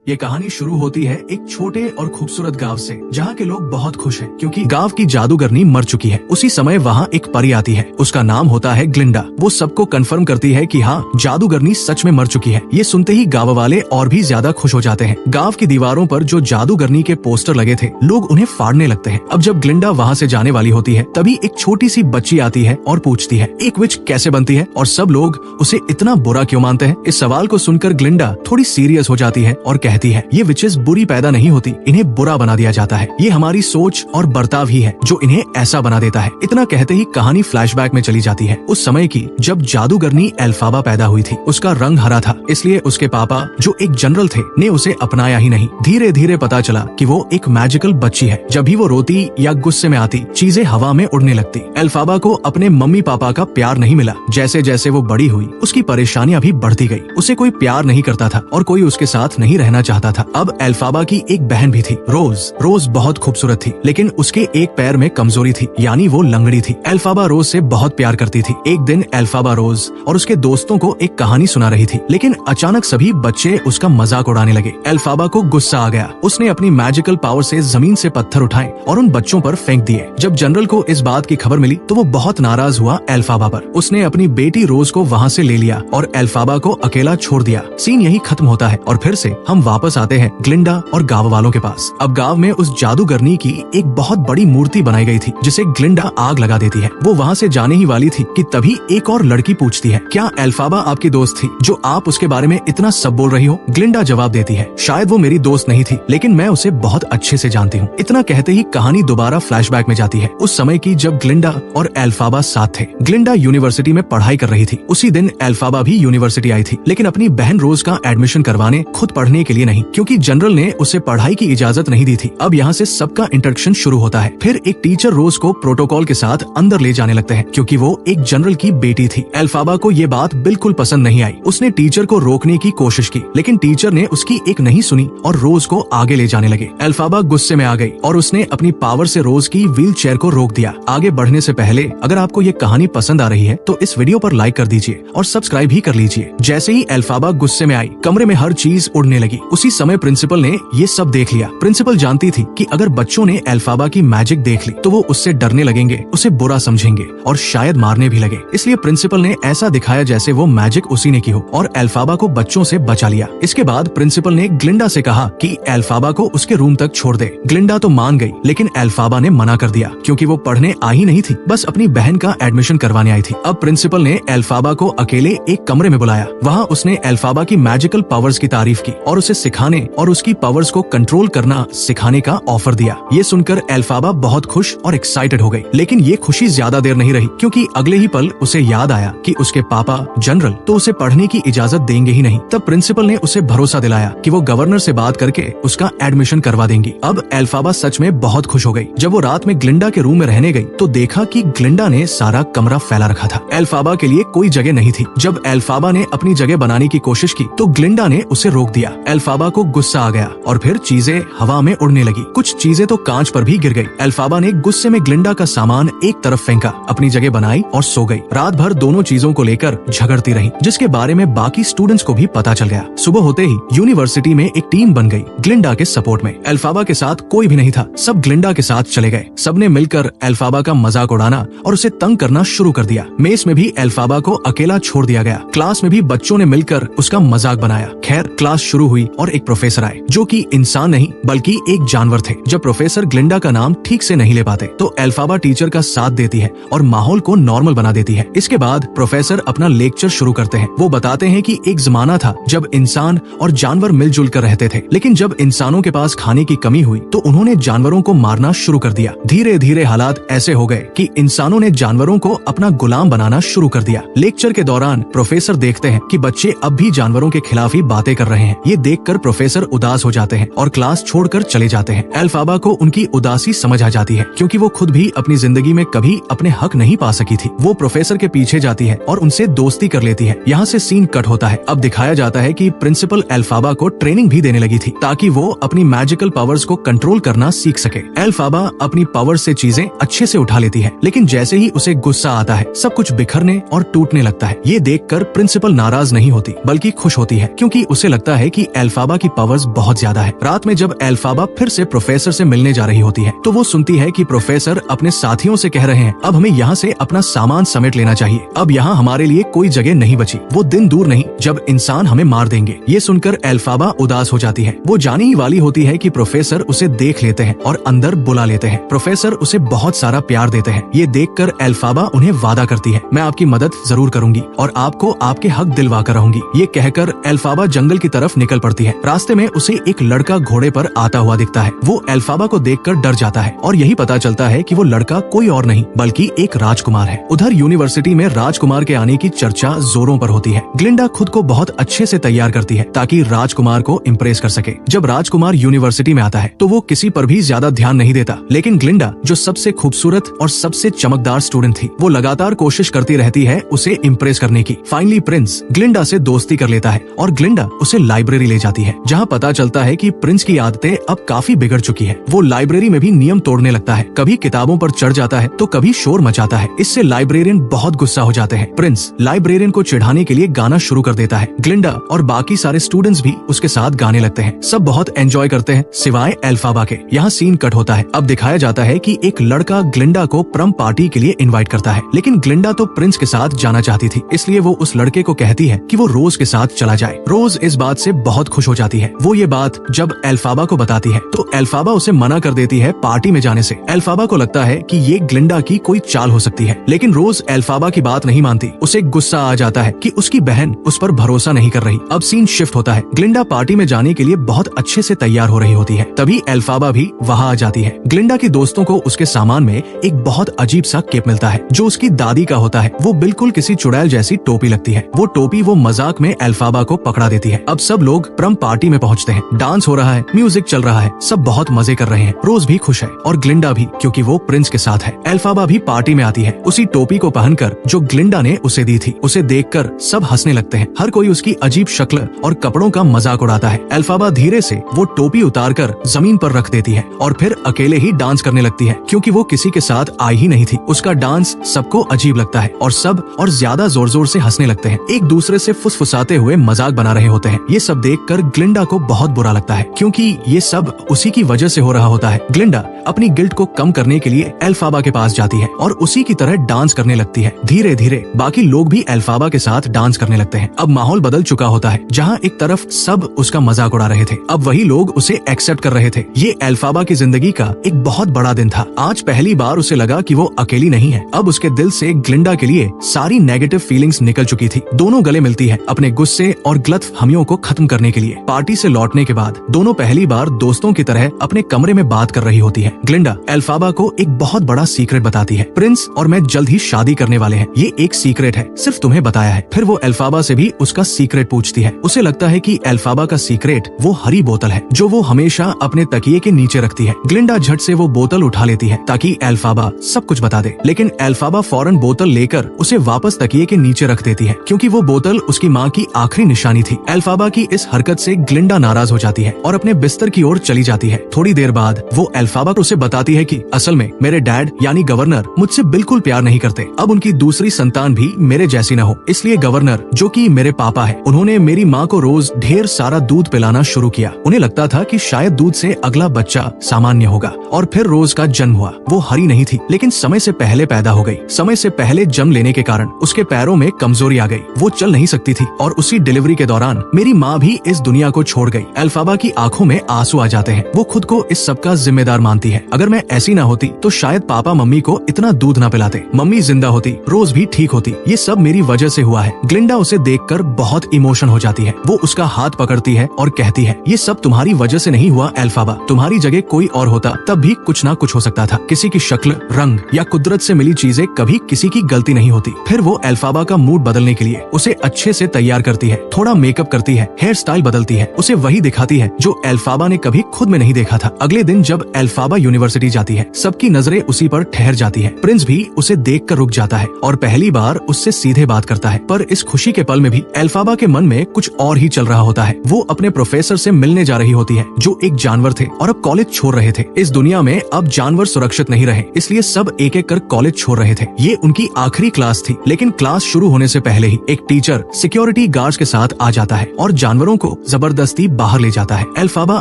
ये कहानी शुरू होती है एक छोटे और खूबसूरत गांव से, जहाँ के लोग बहुत खुश हैं क्योंकि गांव की जादूगरनी मर चुकी है। उसी समय वहाँ एक परी आती है, उसका नाम होता है ग्लिंडा। वो सबको कंफर्म करती है कि हाँ, जादूगरनी सच में मर चुकी है। ये सुनते ही गांव वाले और भी ज्यादा खुश हो जाते हैं। गांव की दीवारों पर जो जादूगरनी के पोस्टर लगे थे, लोग उन्हें फाड़ने लगते हैं। अब जब ग्लिंडा वहाँ से जाने वाली होती है, तभी एक छोटी सी बच्ची आती है और पूछती है, एक विच कैसे बनती है और सब लोग उसे इतना बुरा क्यों मानते हैं। इस सवाल को सुनकर ग्लिंडा थोड़ी सीरियस हो जाती है और कहती है, ये विचेस बुरी पैदा नहीं होती, इन्हें बुरा बना दिया जाता है। ये हमारी सोच और बर्ताव ही है जो इन्हें ऐसा बना देता है। इतना कहते ही कहानी फ्लैशबैक में चली जाती है उस समय की, जब जादूगरनी एल्फाबा पैदा हुई थी। उसका रंग हरा था, इसलिए उसके पापा जो एक जनरल थे ने उसे अपनाया ही नहीं। धीरे धीरे पता चला कि वो एक मैजिकल बच्ची है। जब भी वो रोती या गुस्से में आती, चीजें हवा में उड़ने लगती। एल्फाबा को अपने मम्मी पापा का प्यार नहीं मिला। जैसे जैसे वो बड़ी हुई, उसकी परेशानियां भी बढ़ती गई। उसे कोई प्यार नहीं करता था और कोई उसके साथ नहीं रहना चाहता था। अब एल्फाबा की एक बहन भी थी, रोज। रोज बहुत खूबसूरत थी, लेकिन उसके एक पैर में कमजोरी थी, यानी वो लंगड़ी थी। एल्फाबा रोज से बहुत प्यार करती थी। एक दिन एल्फाबा रोज और उसके दोस्तों को एक कहानी सुना रही थी, लेकिन अचानक सभी बच्चे उसका मजाक उड़ाने लगे। एल्फाबा को गुस्सा आ गया। उसने अपनी मैजिकल पावर से जमीन से पत्थर उठाए और उन बच्चों पर फेंक दिए। जब जनरल को इस बात की खबर मिली तो वो बहुत नाराज हुआ एल्फाबा पर। उसने अपनी बेटी रोज को वहाँ से ले लिया और एल्फाबा को अकेला छोड़ दिया। सीन यही खत्म होता है और फिर से हम वापस आते हैं ग्लिंडा और गांव वालों के पास। अब गांव में उस जादूगरनी की एक बहुत बड़ी मूर्ति बनाई गई थी, जिसे ग्लिंडा आग लगा देती है। वो वहाँ से जाने ही वाली थी कि तभी एक और लड़की पूछती है, क्या एल्फाबा आपकी दोस्त थी जो आप उसके बारे में इतना सब बोल रही हो? ग्लिंडा जवाब देती है, शायद वो मेरी दोस्त नहीं थी, लेकिन मैं उसे बहुत अच्छे से जानती हूँ। इतना कहते ही कहानी दोबारा फ्लैशबैक में जाती है उस समय की, जब ग्लिंडा और एल्फाबा साथ थे। ग्लिंडा यूनिवर्सिटी में पढ़ाई कर रही थी। उसी दिन एल्फाबा भी यूनिवर्सिटी आई थी, लेकिन अपनी बहन रोज का एडमिशन करवाने, खुद पढ़ने के लिए नहीं, क्योंकि जनरल ने उसे पढ़ाई की इजाजत नहीं दी थी। अब यहाँ से सबका इंट्रोडक्शन शुरू होता है। फिर एक टीचर रोज को प्रोटोकॉल के साथ अंदर ले जाने लगते हैं, क्योंकि वो एक जनरल की बेटी थी। एल्फाबा को ये बात बिल्कुल पसंद नहीं आई। उसने टीचर को रोकने की कोशिश की, लेकिन टीचर ने उसकी एक नहीं सुनी और रोज को आगे ले जाने लगे। एल्फाबा गुस्से में आ गई और उसने अपनी पावर से रोज की व्हील चेयर को रोक दिया। आगे बढ़ने से पहले अगर आपको ये कहानी पसंद आ रही है तो इस वीडियो पर लाइक कर दीजिए और सब्सक्राइब भी कर लीजिए। जैसे ही एल्फाबा गुस्से में आई, कमरे में हर चीज उड़ने लगी। उसी समय प्रिंसिपल ने ये सब देख लिया। प्रिंसिपल जानती थी कि अगर बच्चों ने एल्फाबा की मैजिक देख ली तो वो उससे डरने लगेंगे, उसे बुरा समझेंगे और शायद मारने भी लगे। इसलिए प्रिंसिपल ने ऐसा दिखाया जैसे वो मैजिक उसी ने की हो और एल्फाबा को बच्चों से बचा लिया। इसके बाद प्रिंसिपल ने ग्लिंडा से कहा कि एल्फाबा को उसके रूम तक छोड़ दे। ग्लिंडा तो मान गई, लेकिन एल्फाबा ने मना कर दिया, क्योंकि वो पढ़ने आई नहीं थी, बस अपनी बहन का एडमिशन करवाने आई थी। अब प्रिंसिपल ने एल्फाबा को अकेले एक कमरे में बुलाया। वहाँ उसने एल्फाबा की मैजिकल पावर्स की तारीफ की और उसे सिखाने और उसकी पावर्स को कंट्रोल करना सिखाने का ऑफर दिया। ये सुनकर एल्फाबा बहुत खुश और एक्साइटेड हो गई, लेकिन ये खुशी ज्यादा देर नहीं रही, क्योंकि अगले ही पल उसे याद आया कि उसके पापा जनरल तो उसे पढ़ने की इजाजत देंगे ही नहीं। तब प्रिंसिपल ने उसे भरोसा दिलाया कि वो गवर्नर से बात करके उसका एडमिशन करवा देंगी। अब एल्फाबा सच में बहुत खुश हो गई। जब वो रात में ग्लिंडा के रूम में रहने गई तो देखा कि ग्लिंडा ने सारा कमरा फैला रखा था। एल्फाबा के लिए कोई जगह नहीं थी। जब एल्फाबा ने अपनी जगह बनाने की कोशिश की तो ग्लिंडा ने उसे रोक दिया। एल्फाबा को गुस्सा आ गया और फिर चीजें हवा में उड़ने लगी। कुछ चीजें तो कांच पर भी गिर गई। एल्फाबा ने गुस्से में ग्लिंडा का सामान एक तरफ फेंका, अपनी जगह बनाई और सो गई। रात भर दोनों चीजों को लेकर झगड़ती रही, जिसके बारे में बाकी स्टूडेंट्स को भी पता चल गया। सुबह होते ही यूनिवर्सिटी में एक टीम बन गई ग्लिंडा के सपोर्ट में। एल्फाबा के साथ कोई भी नहीं था, सब ग्लिंडा के साथ चले गए। सबने मिलकर एल्फाबा का मजाक उड़ाना और उसे तंग करना शुरू कर दिया। मेस में भी एल्फाबा को अकेला छोड़ दिया गया। क्लास में भी बच्चों ने मिलकर उसका मजाक बनाया। खैर, क्लास शुरू हुई और एक प्रोफेसर आए, जो कि इंसान नहीं बल्कि एक जानवर थे। जब प्रोफेसर ग्लिंडा का नाम ठीक से नहीं ले पाते तो एल्फाबा टीचर का साथ देती है और माहौल को नॉर्मल बना देती है। इसके बाद प्रोफेसर अपना लेक्चर शुरू करते हैं। वो बताते हैं कि एक जमाना था जब इंसान और जानवर मिलजुल कर रहते थे, लेकिन जब इंसानों के पास खाने की कमी हुई तो उन्होंने जानवरों को मारना शुरू कर दिया। धीरे धीरे हालात ऐसे हो गए कि इंसानों ने जानवरों को अपना गुलाम बनाना शुरू कर दिया। लेक्चर के दौरान प्रोफेसर देखते हैं कि बच्चे अब भी जानवरों के खिलाफ ही बातें कर रहे हैं। ये देखकर प्रोफेसर उदास हो जाते हैं और क्लास छोड़कर चले जाते हैं। एल्फाबा को उनकी उदासी समझ आ जाती है, क्योंकि वो खुद भी अपनी जिंदगी में कभी अपने हक नहीं पा सकी थी। वो प्रोफेसर के पीछे जाती है और उनसे दोस्ती कर लेती है। यहाँ से सीन कट होता है। अब दिखाया जाता है कि प्रिंसिपल एल्फाबा को ट्रेनिंग भी देने लगी थी, ताकि वो अपनी मैजिकल पावर्स को कंट्रोल करना सीख सके। एल्फाबा अपनी पावर से चीजें अच्छे से उठा लेती है, लेकिन जैसे ही उसे गुस्सा आता है सब कुछ बिखरने और टूटने लगता है। ये देखकर प्रिंसिपल नाराज नहीं होती बल्कि खुश होती है, क्योंकि उसे लगता है कि एल्फाबा की पावर्स बहुत ज्यादा है। रात में जब एल्फाबा फिर से प्रोफेसर से मिलने जा रही होती है तो वो सुनती है कि प्रोफेसर अपने साथियों से कह रहे हैं अब हमें यहाँ से अपना सामान समेट लेना चाहिए, अब यहाँ हमारे लिए कोई जगह नहीं बची, वो दिन दूर नहीं जब इंसान हमें मार देंगे। ये सुनकर एल्फाबा उदास हो जाती है। वो जाने ही वाली होती है कि प्रोफेसर उसे देख लेते हैं और अंदर बुला लेते हैं। प्रोफेसर उसे बहुत सारा प्यार देते हैं। ये देखकर एल्फाबा उन्हें वादा करती है मैं आपकी मदद जरूर करूंगी और आपको आपके हक दिलवा कर रहूंगी। ये कहकर एल्फाबा जंगल की तरफ निकल पड़ती है। रास्ते में उसे एक लड़का घोड़े पर आता हुआ दिखता है। वो एल्फाबा को देखकर डर जाता है और यही पता चलता है कि वो लड़का कोई और नहीं बल्कि एक राजकुमार है। उधर यूनिवर्सिटी में राजकुमार के आने की चर्चा जोरों पर होती है। ग्लिंडा खुद को बहुत अच्छे से तैयार करती है ताकि राजकुमार को इम्प्रेस कर सके। जब राजकुमार यूनिवर्सिटी में आता है तो वो किसी पर भी ज्यादा ध्यान नहीं देता, लेकिन ग्लिंडा जो सबसे खूबसूरत और सबसे चमकदार स्टूडेंट थी वो लगातार कोशिश करती रहती है उसे इम्प्रेस करने की। फाइनली प्रिंस ग्लिंडा से दोस्ती कर लेता है और ग्लिंडा उसे लाइब्रेरी ले जाती है जहाँ पता चलता है कि प्रिंस की आदतें अब काफी बिगड़ चुकी है। वो लाइब्रेरी में भी नियम तोड़ने लगता है, कभी किताबों पर चढ़ जाता है तो कभी शोर मचाता है। इससे लाइब्रेरियन बहुत गुस्सा हो जाते हैं। प्रिंस लाइब्रेरियन को चिढ़ाने के लिए गाना शुरू कर देता है। ग्लिंडा और बाकी सारे स्टूडेंट्स भी उसके साथ गाने लगते हैं। सब बहुत एंजॉय करते हैं सिवाय एल्फाबा के। यहाँ सीन कट होता है। अब दिखाया जाता है कि एक लड़का ग्लिंडा को प्रम पार्टी के लिए इनवाइट करता है, लेकिन ग्लिंडा तो प्रिंस के साथ जाना चाहती थी, इसलिए वो उस लड़के को कहती है कि वो रोज के साथ चला जाए। रोज इस बात से बहुत खुश हो जाती है। वो ये बात जब एल्फाबा को बताती है तो एल्फाबा उसे मना कर देती है पार्टी में जाने से। एल्फाबा को लगता है कि ये ग्लिंडा की कोई चाल हो सकती है, लेकिन रोज एल्फाबा की बात नहीं मानती। उसे गुस्सा आ जाता है कि उसकी बहन उस पर भरोसा नहीं कर रही। अब सीन शिफ्ट होता है। ग्लिंडा पार्टी में जाने के लिए बहुत अच्छे से तैयार हो रही होती है। तभी एल्फाबा भी वहाँ आ जाती है। ग्लिंडा की दोस्तों को उसके सामान में एक बहुत अजीब सा केप मिलता है जो उसकी दादी का होता है। वो बिल्कुल किसी चुड़ैल जैसी टोपी लगती है। वो टोपी वो मजाक में एल्फाबा को पकड़ा देती है। अब सब लोग प्रम पार्टी में पहुँचते हैं। डांस हो रहा है, म्यूजिक चल रहा है, सब बहुत मजे कर रहे हैं। रोज भी खुश है और ग्लिंडा भी, क्योंकि वो प्रिंस के साथ है। एल्फाबा भी पार्टी में आती है उसी टोपी को पहनकर जो ग्लिंडा ने उसे दी थी। उसे देखकर सब हंसने लगते हैं। हर कोई उसकी अजीब शक्ल और कपड़ों का मजाक उड़ाता है। एल्फाबा धीरे से वो टोपी उतारकर जमीन पर रख देती है और फिर अकेले ही डांस करने लगती है, क्योंकि वो किसी के साथ आई ही नहीं थी। उसका डांस सबको अजीब लगता है और सब और ज्यादा जोर जोर से हंसने लगते हैं। एक दूसरे से फुसफुसाते हुए मजाक बना रहे होते हैं। ये सब देखकर ग्लिंडा को बहुत बुरा लगता है, क्योंकि ये सब उसी की वजह से हो रहा होता है। ग्लिंडा अपनी गिल्ट को कम करने के लिए एल्फाबा के पास जाती है और उसी की तरह डांस करने लगती है। धीरे धीरे बाकी लोग भी एल्फाबा के साथ डांस करने लगते हैं। अब माहौल बदल चुका होता है। जहाँ एक तरफ सब उसका मजाक उड़ा रहे थे, अब वही लोग उसे एक्सेप्ट कर रहे थे। ये एल्फाबा की जिंदगी का एक बहुत बड़ा दिन था। आज पहली बार उसे लगा कि वो अकेली नहीं है। अब उसके दिल से ग्लिंडा के लिए सारी नेगेटिव फीलिंग्स निकल चुकी थी। दोनों गले मिलती है अपने गुस्से और गलतफहमियों को खत्म करने के लिए। पार्टी से लौटने के बाद दोनों पहली बार दोस्तों की तरह अपने कमरे में बात कर रही होती है। ग्लिंडा एल्फाबा को एक बहुत बड़ा सीक्रेट बताती है। प्रिंस और मैं जल्द ही शादी करने वाले हैं। ये एक सीक्रेट है, सिर्फ तुम्हें बताया है। फिर वो एल्फाबा से भी उसका सीक्रेट पूछती है। उसे लगता है कि एल्फाबा का सीक्रेट वो हरी बोतल है जो वो हमेशा अपने तकिए के नीचे रखती है। ग्लिंडा झट से वो बोतल उठा लेती है ताकि एल्फाबा सब कुछ बता दे, लेकिन एल्फाबा फौरन बोतल लेकर उसे वापस तकिए के नीचे रख देती है, क्योंकि वो बोतल उसकी माँ की आखिरी निशानी थी। एल्फाबा की इस हरकत से ग्लिंडा नाराज हो जाती है और अपने बिस्तर की ओर चली जाती है। थोड़ी देर बाद वो एल्फाबा को उसे बताती है कि असल में मेरे डैड यानी गवर्नर मुझसे बिल्कुल प्यार नहीं करते। अब उनकी दूसरी संतान भी मेरे जैसी न हो, इसलिए गवर्नर जो कि मेरे पापा है, उन्होंने मेरी माँ को रोज ढेर सारा दूध पिलाना शुरू किया। उन्हें लगता था कि शायद दूध से अगला बच्चा सामान्य होगा, और फिर रोज का जन्म हुआ। वो हरी नहीं थी, लेकिन समय से पहले पैदा हो गई। समय से पहले जन्म लेने के कारण उसके पैरों में कमजोरी आ गई। वो चल नहीं सकती थी और उसी डिलीवरी के दौरान मेरी माँ भी इस दुनिया को छोड़ गई। एल्फाबा की आंखों में आंसू आ जाते हैं। वो खुद को इस सब का जिम्मेदार मानती है। अगर मैं ऐसी ना होती तो शायद पापा मम्मी को इतना दूध ना पिलाते, मम्मी जिंदा होती, रोज भी ठीक होती। ये सब मेरी वजह से हुआ है। ग्लिंडा उसे देखकर बहुत इमोशन हो जाती है। वो उसका हाथ पकड़ती है और कहती है, ये सब तुम्हारी वजह से नहीं हुआ एल्फाबा। तुम्हारी जगह कोई और होता तब भी कुछ ना कुछ हो सकता था। किसी की शक्ल, रंग या कुदरत से मिली चीजें कभी किसी की गलती नहीं होती। फिर वो एल्फाबा का मूड बदलने के लिए उसे अच्छे से तैयार करती है, थोड़ा मेकअप करती है, हेयर स्टाइल बदलती है, उसे वही दिखाती है जो एल्फाबा ने कभी खुद में नहीं देखा था। अगले दिन जब एल्फाबा यूनिवर्सिटी जाती है, सबकी नजरें उसी पर ठहर जाती है। प्रिंस भी उसे देखकर रुक जाता है और पहली बार उससे सीधे बात करता है। पर इस खुशी के पल में भी एल्फाबा के मन में कुछ और ही चल रहा होता है। वो अपने प्रोफेसर से मिलने जा रही होती है जो एक जानवर थे और अब कॉलेज छोड़ रहे थे। इस दुनिया में अब जानवर सुरक्षित नहीं रहे, इसलिए सब एक एक कर कॉलेज छोड़ रहे थे। ये उनकी आखिरी क्लास थी, लेकिन क्लास शुरू होने से पहले ही एक टीचर सिक्योरिटी गार्ड्स के साथ आ जाता है और जानवरों को जबरदस्ती बाहर ले जाता है। एल्फाबा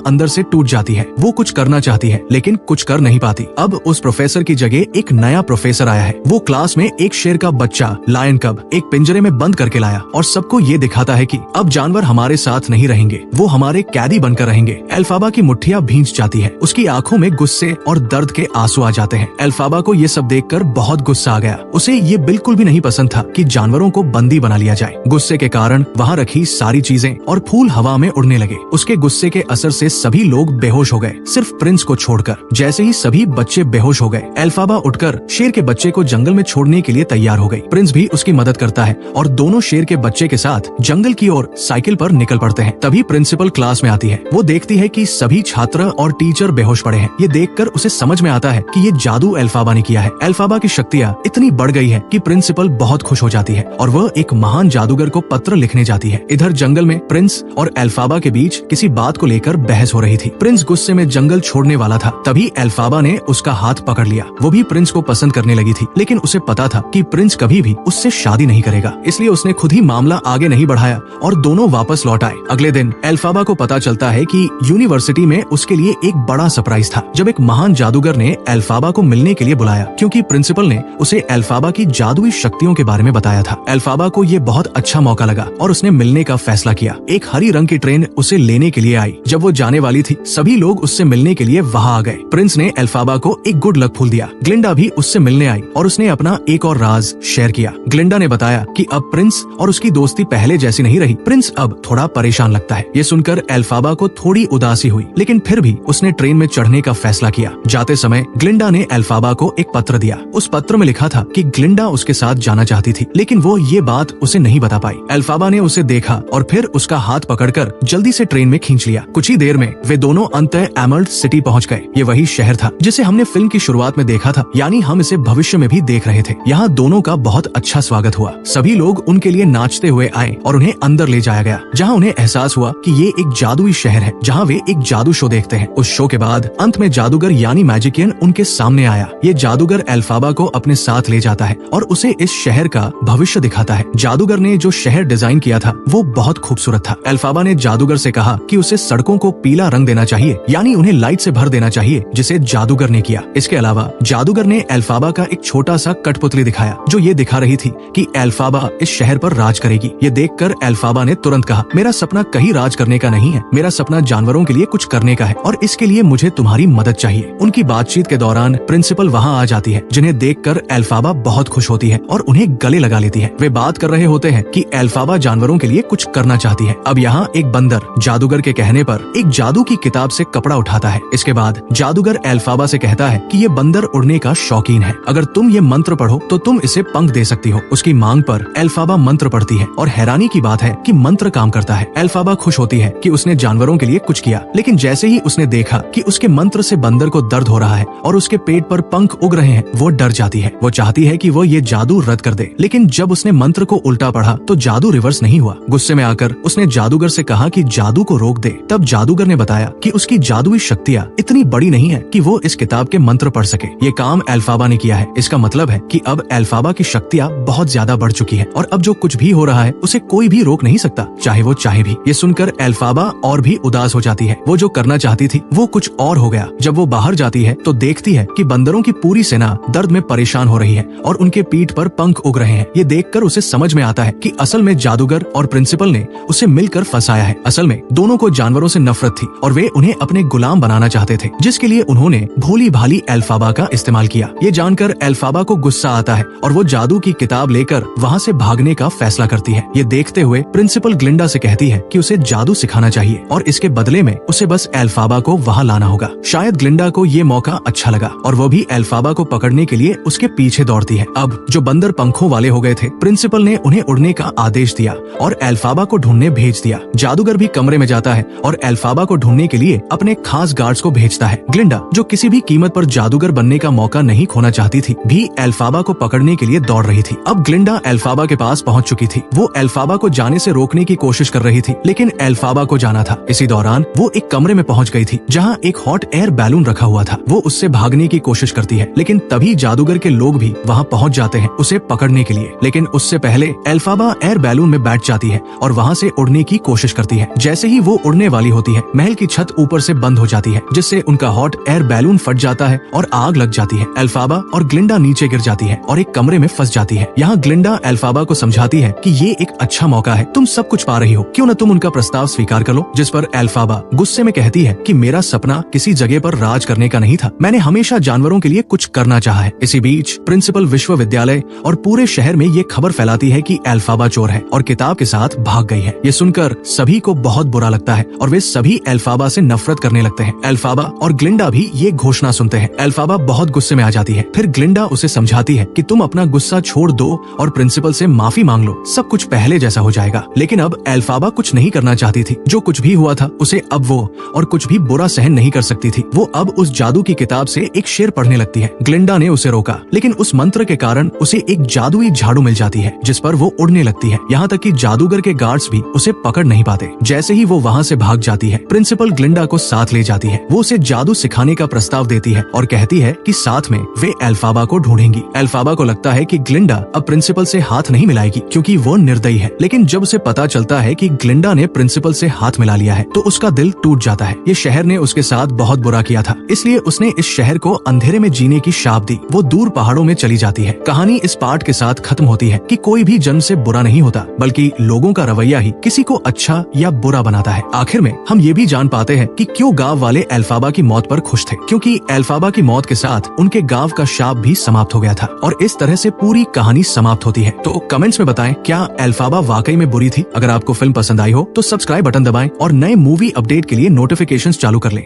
अंदर से टूट जाती है। वो कुछ करना चाहती है लेकिन कुछ कर नहीं पाती। अब उस प्रोफेसर की जगह एक नया प्रोफेसर आया है। वो क्लास में एक शेर का बच्चा लायन कब एक पिंजरे में बंद करके लाया और सबको ये दिखाता है कि अब जानवर हमारे साथ नहीं रहेंगे, वो हमारे कैदी बनकर रहेंगे। एल्फाबा की मुट्ठियां भींच जाती है। उसकी आंखों में गुस्से और दर्द के आंसू आ जाते हैं। एल्फाबा को ये सब देखकर बहुत गुस्सा आ गया। उसे ये बिल्कुल भी नहीं पसंद था कि जानवरों को बंदी बना लिया जाए। गुस्से के कारण वहाँ रखी सारी चीजें और फूल हवा में उड़ने लगे। उसके गुस्से के असर से सभी लोग बेहोश हो गए, सिर्फ प्रिंस को छोड़कर। जैसे ही सभी बच्चे बेहोश हो गए, एल्फाबा उठकर शेर के बच्चे को जंगल में छोड़ने के लिए तैयार हो गई। प्रिंस भी उसकी मदद करता है और दोनों शेर के बच्चे के साथ जंगल की ओर साइकिल पर निकल पड़ते हैं। तभी प्रिंसिपल क्लास में आती है। वो देखती है कि सभी छात्र और टीचर बेहोश पड़े हैं। ये देखकर उसे समझ में आता है कि ये जादू एल्फाबा ने किया है। एल्फाबा की शक्तियाँ इतनी बढ़ गई है कि प्रिंसिपल बहुत खुश हो जाती है और वह एक महान जादूगर को पत्र लिखने जाती है। इधर जंगल में प्रिंस और एल्फाबा के बीच किसी बात को लेकर बहस हो रही थी। प्रिंस गुस्से में जंगल छोड़ने वाला था, तभी एल्फाबा ने उसका हाथ पकड़ लिया। वो भी प्रिंस को पसंद करने लगी थी, लेकिन उसे पता था कि प्रिंस कभी भी उससे शादी नहीं करेगा, इसलिए उसने खुद ही मामला आगे नहीं बढ़ाया और दोनों वापस लौट आए। अगले दिन एल्फाबा को पता चलता है कि यूनिवर्सिटी में उसके लिए एक बड़ा सरप्राइज था, जब एक महान जादूगर ने एल्फाबा को मिलने के लिए बुलाया, क्योंकि प्रिंसिपल ने उसे एल्फाबा की जादुई शक्तियों के बारे में बताया था। एल्फाबा को ये बहुत अच्छा मौका लगा और उसने मिलने का फैसला किया। एक हरी रंग की ट्रेन उसे लेने के लिए आई। जब वो जाने वाली थी, सभी लोग उससे मिलने के लिए वहाँ आ गए। प्रिंस ने एल्फाबा को एक गुड लक फूल दिया। ग्लिंडा भी उससे मिलने आई और उसने अपना एक और राज शेयर किया। ग्लिंडा ने बताया कि अब प्रिंस और उसकी दोस्ती पहले जैसी नहीं रही। प्रिंस अब थोड़ा परेशान लगता है। ये सुनकर एल्फाबा को थोड़ी उदासी हुई, लेकिन फिर भी उसने ट्रेन में चढ़ने का फैसला किया। जाते समय ग्लिंडा ने एल्फाबा को एक पत्र दिया। उस पत्र में लिखा था कि ग्लिंडा उसके साथ जाना चाहती थी, लेकिन वो ये बात उसे नहीं बता पाई। एल्फाबा ने उसे देखा और फिर उसका हाथ पकड़कर जल्दी से ट्रेन में खींच लिया। कुछ ही देर में वे दोनों अंततः एमरल्ड सिटी पहुंच गए। ये वही शहर था जिसे हमने फिल्म की शुरुआत में देखा था, यानी हम इसे भविष्य में भी देख रहे थे। यहाँ दोनों का बहुत अच्छा स्वागत हुआ। सभी लोग उनके लिए नाचते हुए आए और उन्हें अंदर ले जाया गया, जहाँ उन्हें एहसास हुआ कि ये एक जादुई शहर है, जहाँ वे एक जादू शो देखते हैं। उस शो के बाद अंत में जादूगर यानी मैजिकियन उनके सामने आया। ये जादूगर एल्फाबा को अपने साथ ले जाता है और उसे इस शहर का भविष्य दिखाता है। जादूगर ने जो शहर डिजाइन किया था वो बहुत खूबसूरत था। एल्फाबा ने जादूगर से कहा कि उसे सड़कों को पीला रंग देना चाहिए, यानी उन्हें लाइट से भर देना चाहिए, जिसे जादूगर ने किया। इसके अलावा जादूगर ने एल्फाबा का एक छोटा सा कठपुतली दिखाया, जो ये दिखा रही थी कि एल्फाबा इस शहर पर राज करेगी। ये देखकर एल्फाबा ने तुरंत कहा, मेरा सपना कहीं राज करने का नहीं है, मेरा सपना जानवरों के लिए कुछ करने का है और इसके लिए मुझे तुम्हारी मदद चाहिए। उनकी बातचीत के दौरान प्रिंसिपल वहाँ आ जाती है, जिन्हें देखकर एल्फाबा बहुत खुश होती है और उन्हें गले लगा लेती है। वे बात कर रहे होते हैं कि एल्फाबा जानवरों के लिए कुछ करना चाहती है। अब यहाँ एक बंदर जादूगर के कहने पर एक जादू की किताब से कपड़ा उठाता है। इसके बाद जादूगर एल्फाबा से कहता है कि ये बंदर उड़ने का शौकीन है, अगर तुम ये मंत्र पढ़ो तो तुम इसे पंख दे सकती हो। उसकी मांग पर एल्फाबा मंत्र पढ़ती है और हैरानी की बात है कि मंत्र काम करता है। एल्फाबा खुश होती है कि उसने जानवरों के लिए कुछ किया, लेकिन जैसे ही उसने देखा कि उसके मंत्र से बंदर को दर्द हो रहा है और उसके पेट पर पंख उग रहे हैं, वो डर जाती है। वो चाहती है कि वो ये जादू रद्द कर दे, लेकिन जब उसने मंत्र को उल्टा पढ़ा तो जादू रिवर्स नहीं हुआ। गुस्से में आकर उसने जादूगर से कहा कि जादू को रोक दे। तब जादूगर ने बताया कि उसकी जादुई शक्तियाँ इतनी बड़ी नहीं है कि वो इस किताब के मंत्र पढ़ सके। ये काम एल्फाबा ने किया है। इसका मतलब है कि अब एल्फाबा की शक्तियाँ बहुत ज्यादा बढ़ चुकी है और अब जो कुछ भी हो रहा है उसे कोई भी रोक नहीं सकता, चाहे वो चाहे भी। ये सुनकर एल्फाबा और भी उदास हो जाती है। वो जो करना चाहती थी वो कुछ और हो गया। जब वो बाहर जाती है तो देखती है कि बंदरों की पूरी सेना दर्द में परेशान हो रही है और उनके पीठ पर पंख उग रहे हैं। ये देखकर उसे समझ में आता है कि असल में जादूगर और प्रिंसिपल ने उसे मिलकर फंसाया है। असल में दोनों को जानवरों से नफरत थी और वे उन्हें अपने गुलाम बनाना चाहते थे, जिसके लिए उन्होंने भोली भाली एल्फाबा का इस्तेमाल किया। ये जानकर एल्फाबा को गुस्सा आता है और वो जादू की किताब लेकर वहाँ से भागने का फैसला करती है। ये देखते हुए प्रिंसिपल ग्लिंडा से कहती है कि उसे जादू सिखाना चाहिए और इसके बदले में उसे बस एल्फाबा को वहाँ लाना होगा। शायद ग्लिंडा को ये मौका अच्छा लगा और वो भी एल्फाबा को पकड़ने के लिए उसके पीछे दौड़ती है। अब जो बंदर पंखों वाले हो गए थे, प्रिंसिपल ने उन्हें उड़ने का आदेश दिया और एल्फाबा को ढूंढने भेज दिया। जादूगर भी कमरे में जाता है और एल्फाबा को ढूंढने के लिए अपने खास गार्ड्स को भेजता है। ग्लिंडा, जो किसी भी कीमत पर जादूगर बनने का मौका नहीं खोना चाहती थी, भी एल्फाबा को पकड़ने के लिए दौड़ रही थी। अब ग्लिंडा एल्फाबा के पास पहुंच चुकी थी। वो एल्फाबा को जाने से रोकने की कोशिश कर रही थी, लेकिन एल्फाबा को जाना था। इसी दौरान वो एक कमरे में पहुंच गई थी, जहां एक हॉट एयर बैलून रखा हुआ था। वो उससे भागने की कोशिश करती है, लेकिन तभी जादूगर के लोग भी वहां पहुंच जाते हैं उसे पकड़ने के लिए। लेकिन उससे पहले एल्फाबा एयर बैलून में बैठ जाती है और वहां से उड़ने की कोशिश करती है। जैसे ही वो उड़ने वाली होती है, महल की छत ऊपर से बंद हो जाती है, जिससे उनका हॉट एयर बैलून फट जाता है और आग लग जाती है। एल्फाबा और ग्लिंडा नीचे गिर जाती है और एक कमरे में फंस जाती है। यहाँ ग्लिंडा एल्फाबा को समझाती है कि ये एक अच्छा मौका है, तुम सब कुछ पा रही हो, क्यों न तुम उनका प्रस्ताव स्वीकार कर लो। जिस पर एल्फाबा गुस्से में कहती है कि मेरा सपना किसी जगह पर राज करने का नहीं था, मैंने हमेशा जानवरों के लिए कुछ करना चाहा है। इसी बीच प्रिंसिपल विश्वविद्यालय और पूरे शहर में ये खबर फैलाती है कि एल्फाबा चोर है और किताब के साथ भाग गई है। ये सुनकर सभी को बहुत बुरा लगता है और वे सभी एल्फाबा से नफरत करने लगते हैं। एल्फाबा और ग्लिंडा भी ये घोषणा सुनते हैं। एल्फाबा बहुत गुस्से में आ जाती है। फिर ग्लिंडा उसे समझाती है कि तुम अपना गुस्सा छोड़ दो और प्रिंसिपल से माफी मांग लो, सब कुछ पहले जैसा हो जाएगा। लेकिन अब एल्फाबा कुछ नहीं करना चाहती थी। जो कुछ भी हुआ था उसे अब वो और कुछ भी बुरा सहन नहीं कर सकती थी। वो अब उस जादू की किताब से एक शेर पढ़ने लगती है। ग्लिंडा ने उसे रोका, लेकिन उस मंत्र के कारण उसे एक जादुई झाड़ू मिल जाती है, जिस पर वो उड़ने लगती है। यहाँ तक कि जादूगर के गार्ड्स भी उसे पकड़ नहीं पाते। जैसे ही वो वहाँ से भाग जाती है, प्रिंसिपल ग्लिंडा को साथ ले जाती है। वो उसे जादू सिखाने का प्रस्ताव देती है और कहती है कि साथ में वे एल्फाबा को ढूंढेंगी। एल्फाबा को लगता है कि ग्लिंडा अब प्रिंसिपल से हाथ नहीं मिलाएगी क्योंकि वो निर्दयी है। लेकिन जब उसे पता चलता है कि ग्लिंडा ने प्रिंसिपल से हाथ मिला लिया है, तो उसका दिल टूट जाता है। ये शहर ने उसके साथ बहुत बुरा किया था, इसलिए उसने इस शहर को अंधेरे में जीने की शाप दी। वो दूर पहाड़ों में चली जाती है। कहानी इस पार्ट के साथ खत्म होती है कि कोई भी जन्म से बुरा नहीं होता, बल्कि लोगों का रवैया ही किसी को अच्छा या बुरा बनाता है। आखिर में हम ये भी जान पाते हैं कि क्यों गांव वाले एल्फाबा की मौत पर खुश थे, क्योंकि एल्फाबा की मौत के साथ उनके गांव का शाप भी समाप्त हो गया था। और इस तरह से पूरी कहानी समाप्त होती है। तो कमेंट्स में बताएं, क्या एल्फाबा वाकई में बुरी थी? अगर आपको फिल्म पसंद आई हो तो सब्सक्राइब बटन दबाएं और नए मूवी अपडेट के लिए नोटिफिकेशंस चालू कर लें।